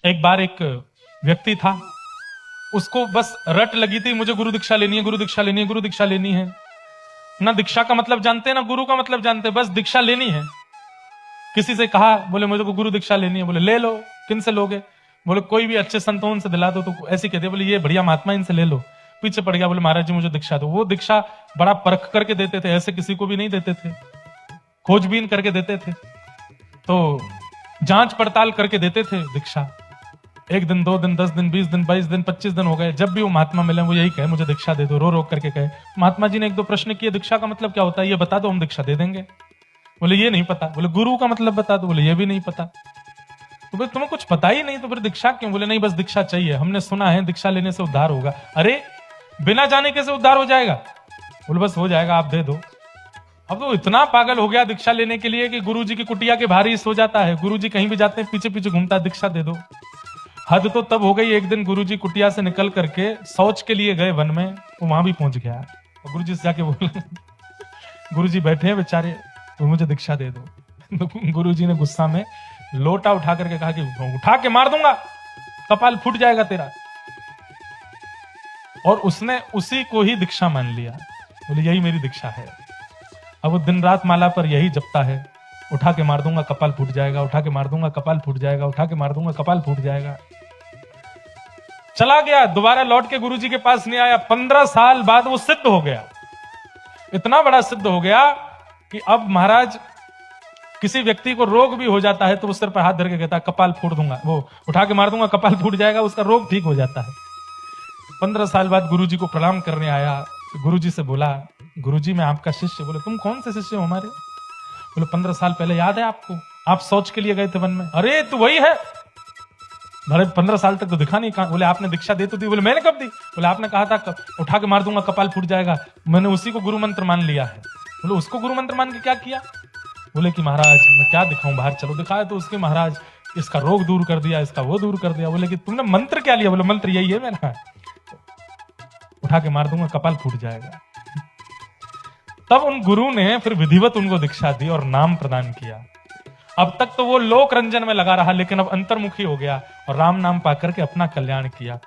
एक बार एक व्यक्ति था, उसको बस रट लगी थी, मुझे गुरु दीक्षा लेनी है, गुरु दीक्षा लेनी है, गुरु दीक्षा लेनी है। ना दीक्षा का मतलब जानते ना गुरु का मतलब जानते, बस दीक्षा लेनी है। किसी से कहा, बोले मुझे को गुरु दीक्षा लेनी है। बोले ले लो। किन से लोगे? बोले कोई भी अच्छे संतों से दिला दो। तो ऐसे कहते, बोले ये बढ़िया महात्मा, इनसे ले लो। पीछे पड़ गया, बोले महाराज जी मुझे दीक्षा दो। वो दीक्षा बड़ा परख करके देते थे, ऐसे किसी को भी नहीं देते थे, खोजबीन करके देते थे, तो जांच पड़ताल करके देते थे दीक्षा। 1 दिन, 2 दिन, 10 दिन, 20 दिन, 22 दिन, 25 दिन हो गए। जब भी वो महात्मा मिले वो यही कहे मुझे दीक्षा दे दो, रो रो करके कहे। महात्मा जी ने 1-2 प्रश्न किए, दीक्षा का मतलब क्या होता है ये बता दो, हम दीक्षा दे देंगे। बोले ये नहीं पता। बोले गुरु का मतलब बता दो। बोले ये भी नहीं पता। तो बोले तुम्हें कुछ पता ही नहीं तो फिर दीक्षा क्यों? बोले नहीं बस दीक्षा चाहिए, हमने सुना है दीक्षा लेने से उद्धार होगा। अरे बिना जाने कैसे उद्धार हो जाएगा? बोले बस हो जाएगा, आप दे दो। अब तो इतना पागल हो गया दीक्षा लेने के लिए कि गुरुजी की कुटिया के बाहर ही सो जाता है। गुरुजी कहीं भी जाते हैं पीछे पीछे घूमता, दीक्षा दे दो। हद तो तब हो गई, एक दिन गुरुजी कुटिया से निकल करके शौच के लिए गए वन में, वो वहां भी पहुंच गया और गुरुजी से जाके बोले गुरुजी बैठे हैं बेचारे, तो मुझे दीक्षा दे दो। तो गुरुजी ने गुस्सा में लोटा उठा करके कहा कि उठा के मार दूंगा, कपाल फूट जाएगा तेरा। और उसने उसी को ही दीक्षा मान लिया। बोले यही मेरी दीक्षा है। अब वो दिन रात माला पर यही जपता है, उठा के मार दूंगा कपाल फूट जाएगा, उठा के मार दूंगा कपाल फूट जाएगा, उठा के मार दूंगा कपाल फूट जाएगा। चला गया, दोबारा लौट के गुरुजी के पास नहीं आया। 15 साल बाद वो सिद्ध हो गया, इतना बड़ा सिद्ध हो गया कि अब महाराज किसी व्यक्ति को रोग भी हो जाता है तो उस सिर पर हाथ धर के कहता है कपाल फोड़ दूंगा, वो उठा के मार दूंगा कपाल फूट जाएगा, उसका रोग ठीक हो जाता है। 15 साल बाद गुरुजी को प्रणाम करने आया। गुरुजी से बोला गुरुजी मैं आपका शिष्य। बोले तुम कौन से शिष्य हो हमारे? बोले 15 साल पहले याद है आपको, आप शौच के लिए गए थे वन में। अरे तू वही है? अरे 15 साल तक तो दिखा नहीं। कहा? बोले आपने दीक्षा दे तो दी। बोले मैंने कब दी? बोले आपने कहा था उठा के मार दूंगा कपाल फूट जाएगा, मैंने उसी को गुरु मंत्र मान लिया है। बोले उसको गुरु मंत्र मान के क्या किया? बोले कि महाराज मैं क्या दिखाऊं, बाहर चलो। दिखाया तो उसके महाराज इसका रोग दूर कर दिया, इसका वो दूर कर दिया। बोले कि तुमने मंत्र क्या लिया? बोले मंत्र यही है मेरा, उठा के मार दूंगा कपाल फूट जाएगा। तब उन गुरु ने फिर विधिवत उनको दीक्षा दी और नाम प्रदान किया। अब तक तो वो लोक रंजन में लगा रहा, लेकिन अब अंतर्मुखी हो गया और राम नाम पाकर के अपना कल्याण किया।